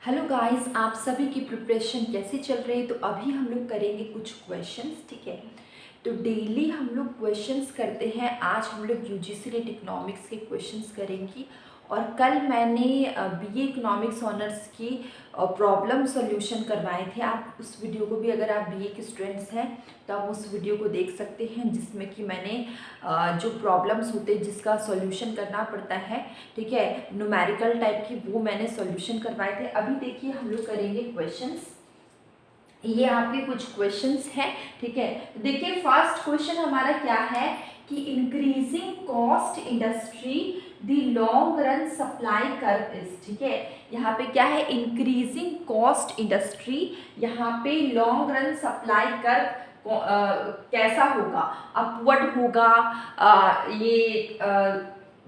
Hello guys, आप सभी की प्रिपरेशन कैसी चल रही है। तो अभी हम लोग करेंगे कुछ क्वेश्चंस, ठीक है। तो डेली हम लोग क्वेश्चंस करते हैं। आज हम लोग यूजीसी नेट इकोनॉमिक्स के क्वेश्चंस करेंगे और कल मैंने बीए इकोनॉमिक्स ऑनर्स की प्रॉब्लम सॉल्यूशन करवाए थे। आप उस वीडियो को भी, अगर आप बीए के स्टूडेंट्स हैं तो आप उस वीडियो को देख सकते हैं, जिसमें कि मैंने जो प्रॉब्लम्स होते हैं जिसका सॉल्यूशन करना पड़ता है, ठीक है, न्यूमेरिकल टाइप की, वो मैंने सॉल्यूशन करवाए थे। अभी देखिए हम लोग करेंगे क्वेश्चंस। ये आपके कुछ क्वेश्चंस हैं, ठीक है। देखिए फर्स्ट क्वेश्चन हमारा क्या है कि increasing cost industry the long run supply curve is, ठीक है। यहाँ पे क्या है, इंक्रीजिंग कॉस्ट इंडस्ट्री, यहाँ पे लॉन्ग रन सप्लाई कर्व कैसा होगा, अपवर्ड होगा, ये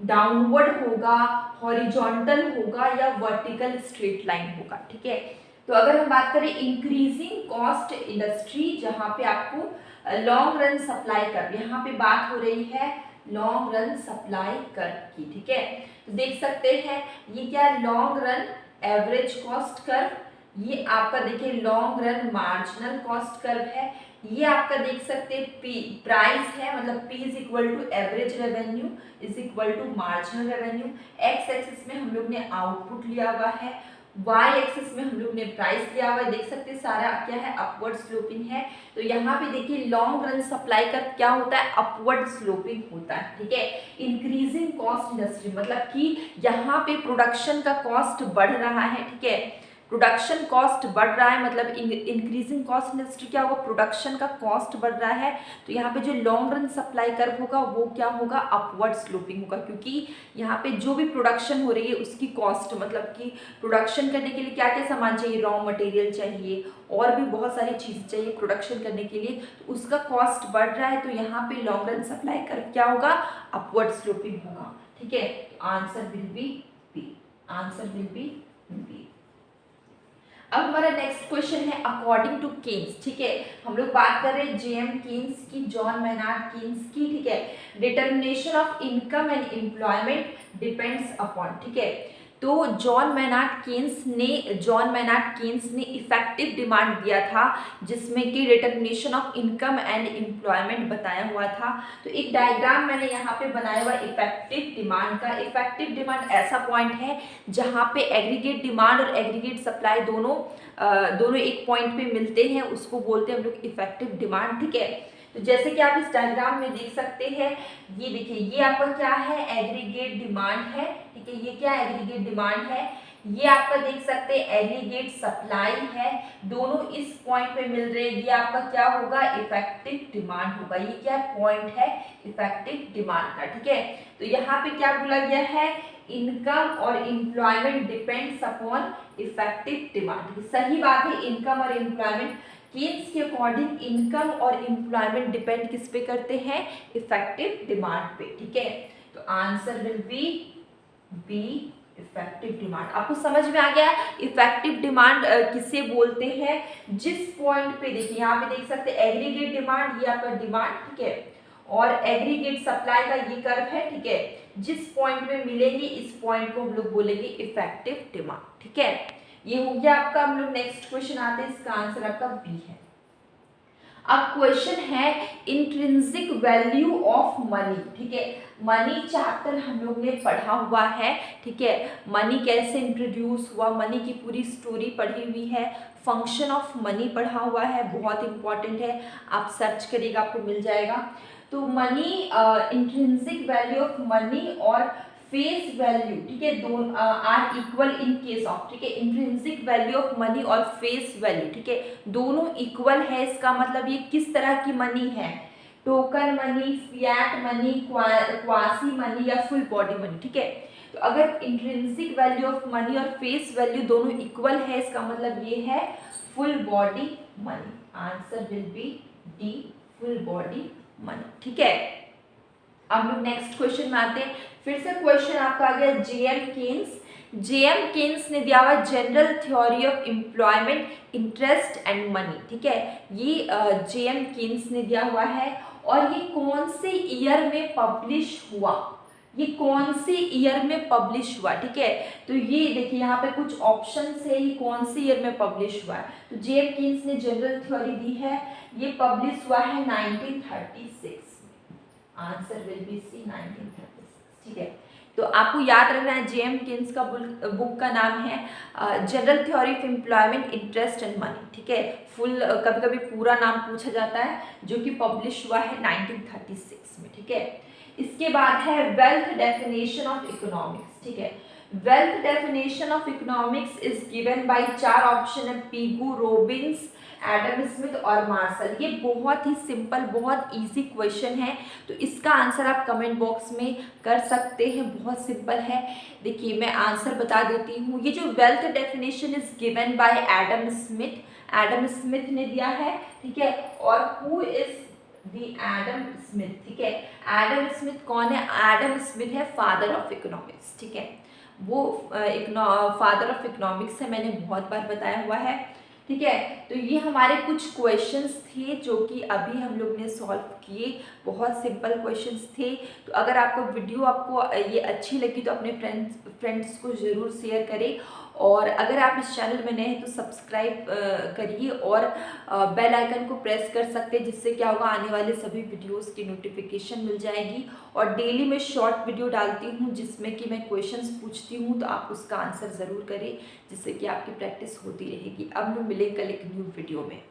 डाउनवर्ड होगा, हॉरिजॉन्टल होगा या वर्टिकल स्ट्रेट लाइन होगा, ठीक है। तो अगर हम बात करें इंक्रीजिंग कॉस्ट इंडस्ट्री, जहां पे आपको लॉन्ग रन सप्लाई कर्व, यहाँ पे बात हो रही है लॉन्ग रन सप्लाई कर्व की, ठीक है। तो देख सकते हैं ये क्या है, long run average cost curve, ये आपका देखिए long run marginal cost curve है, ये आपका देख सकते हैं पी प्राइस है, मतलब P is equal to average revenue is equal to marginal revenue. X axis में हम लोग ने आउटपुट लिया हुआ है, वाई एक्सिस में हम लोग ने प्राइस लिया हुआ है। देख सकते हैं सारा क्या है, अपवर्ड स्लोपिंग है। तो यहाँ पे देखिए लॉन्ग रन सप्लाई का क्या होता है, अपवर्ड स्लोपिंग होता है, ठीक है। इंक्रीजिंग कॉस्ट इंडस्ट्री मतलब कि यहाँ पे प्रोडक्शन का कॉस्ट बढ़ रहा है, ठीक है। प्रोडक्शन कॉस्ट बढ़ रहा है, मतलब इंक्रीजिंग कॉस्ट इंडस्ट्री क्या होगा, प्रोडक्शन का कॉस्ट बढ़ रहा है। तो यहाँ पे जो लॉन्ग रन सप्लाई कर्व होगा वो क्या होगा, अपवर्ड स्लोपिंग होगा, क्योंकि यहाँ पे जो भी प्रोडक्शन हो रही है उसकी कॉस्ट, मतलब कि प्रोडक्शन करने के लिए क्या क्या सामान चाहिए, रॉ मटेरियल चाहिए और भी बहुत सारी चीज़ें चाहिए प्रोडक्शन करने के लिए, तो उसका कॉस्ट बढ़ रहा है। तो यहाँ पे लॉन्ग रन सप्लाई कर्व क्या होगा, अपवर्ड स्लोपिंग होगा, ठीक है। Answer will be B, answer will be B. अब हमारा नेक्स्ट क्वेश्चन है अकॉर्डिंग टू केन्स, ठीक है। हम लोग बात कर रहे हैं जेएम केन्स की, जॉन मैनार्ड केन्स की, ठीक है। Determination of income and employment depends upon, ठीक है। तो जॉन मैनार्ड केन्स ने इफेक्टिव डिमांड दिया था, जिसमें कि determination of income and employment बताया हुआ था। तो एक डायग्राम मैंने यहाँ पे बनाया हुआ इफेक्टिव डिमांड का। इफेक्टिव डिमांड ऐसा पॉइंट है जहाँ पे एग्रीगेट डिमांड और एग्रीगेट सप्लाई दोनों एक पॉइंट पे मिलते हैं, उसको बोलते हैं हम लोग इफेक्टिव डिमांड, ठीक है। तो जैसे कि आप इस डायग्राम में देख सकते हैं, ये देखिए ये आपका क्या है, एग्रीगेट डिमांड है, ठीक है। ये क्या एग्रीगेट डिमांड है, ये आपका देख सकते हैं एग्रीगेट सप्लाई है, दोनों इस पॉइंट पे मिल रहे हैं, ये आपका क्या होगा, इफेक्टिव डिमांड होगा। ये क्या पॉइंट है, इफेक्टिव डिमांड का, ठीक है। तो यहाँ पे क्या बोला गया है, इनकम और employment depends upon effective demand. सही बात है, इनकम और एम्प्लॉयमेंट, केन्स के अकॉर्डिंग इनकम और एम्प्लॉयमेंट डिपेंड किस पे करते हैं, इफेक्टिव डिमांड पे, ठीक है। तो answer will be effective demand. आपको समझ में आ गया इफेक्टिव डिमांड किसे बोलते हैं, जिस पॉइंट पे देखिए यहाँ पे देख सकते हैं एग्रीगेट डिमांड, ये आपका डिमांड, ठीक है, और एग्रीगेट सप्लाई का ये कर्व है, ठीक है। जिस पॉइंट पे मिलेंगे इस पॉइंट को हम लोग बोलेंगे इफेक्टिव डिमांड, ठीक है। ये हो गया आपका। हम लोग नेक्स्ट क्वेश्चन आते हैं, इसका आंसर आपका बी है। अब क्वेश्चन है इंट्रिंसिक वैल्यू ऑफ मनी, ठीक है। मनी चैप्टर हम लोग ने पढ़ा हुआ है, ठीक है। मनी कैसे इंट्रोड्यूस हुआ, मनी की पूरी स्टोरी पढ़ी हुई है, फंक्शन ऑफ मनी पढ़ा हुआ है, बहुत इंपॉर्टेंट है, आप सर्च करिएगा आपको मिल जाएगा। तो money, intrinsic value of money और फेस वैल्यू, ठीक है, दोनों are equal in case of, ठीक है। इंट्रिंसिक वैल्यू ऑफ मनी और फेस वैल्यू, ठीक है, दोनों इक्वल है। इसका मतलब ये किस तरह की मनी है, token money, fiat money, quasi money या फुल बॉडी मनी, ठीक है। तो अगर इंट्रिंसिक वैल्यू ऑफ मनी और फेस वैल्यू दोनों इक्वल है, इसका मतलब ये है full body money. Answer will B D, full body money, ठीक है। अब लोग नेक्स्ट क्वेश्चन में आते हैं। फिर से क्वेश्चन आपका आ गया जेएम केन्स। जेएम केन्स ने दिया हुआ general theory of employment interest and money, ठीक है। ये जेएम केन्स ने दिया हुआ है और ये कौन से ईयर में पब्लिश हुआ, ये कौन सी ईयर में पब्लिश हुआ, ठीक है। तो ये देखिए यहाँ पे कुछ ऑप्शन है, ये कौन सी ईयर में पब्लिश हुआ है। तो जेएम कीन्स ने जनरल थ्योरी दी है, ये पब्लिश हुआ है 1936 में। आंसर विल बी सी 1936, ठीक है। तो आपको याद रखना है जेएम कीन्स का बुक का नाम है general theory of employment, interest and money, ठीक है। फुल कभी कभी पूरा नाम पूछा जाता है, जो कि पब्लिश हुआ है 1936 में, ठीक है। इसके बाद है वेल्थ डेफिनेशन ऑफ इकोनॉमिक्स, ठीक है। Wealth definition of economics is given by 4 option है, पीगू, रॉबिन्स, एडम स्मिथ और मार्शल। ये बहुत ही सिंपल, बहुत इजी क्वेश्चन है, तो इसका आंसर आप कमेंट बॉक्स में कर सकते हैं, बहुत सिंपल है। देखिए मैं आंसर बता देती हूँ। ये जो wealth definition is given by Adam Smith ने दिया है, ठीक है। और who is the Adam Smith, ठीक है। एडम स्मिथ कौन है? एडम स्मिथ है फादर ऑफ इकोनॉमिक्स, ठीक है। वो फादर ऑफ इकोनॉमिक्स है, मैंने बहुत बार बताया हुआ है, ठीक है। तो ये हमारे कुछ क्वेश्चंस थे जो कि अभी हम लोग ने सॉल्व किए, बहुत सिंपल क्वेश्चंस थे। तो अगर आपको वीडियो ये अच्छी लगी तो अपने फ्रेंड्स को ज़रूर शेयर करें, और अगर आप इस चैनल में नए हैं तो सब्सक्राइब करिए और बेल आइकन को प्रेस कर सकते हैं, जिससे क्या होगा, आने वाले सभी वीडियोस की नोटिफिकेशन मिल जाएगी। और डेली मैं शॉर्ट वीडियो डालती हूँ जिसमें कि मैं क्वेश्चंस पूछती हूँ, तो आप उसका आंसर ज़रूर करें, जिससे कि आपकी प्रैक्टिस होती रहेगी। अब हम मिलेंगे कल एक न्यू वीडियो में।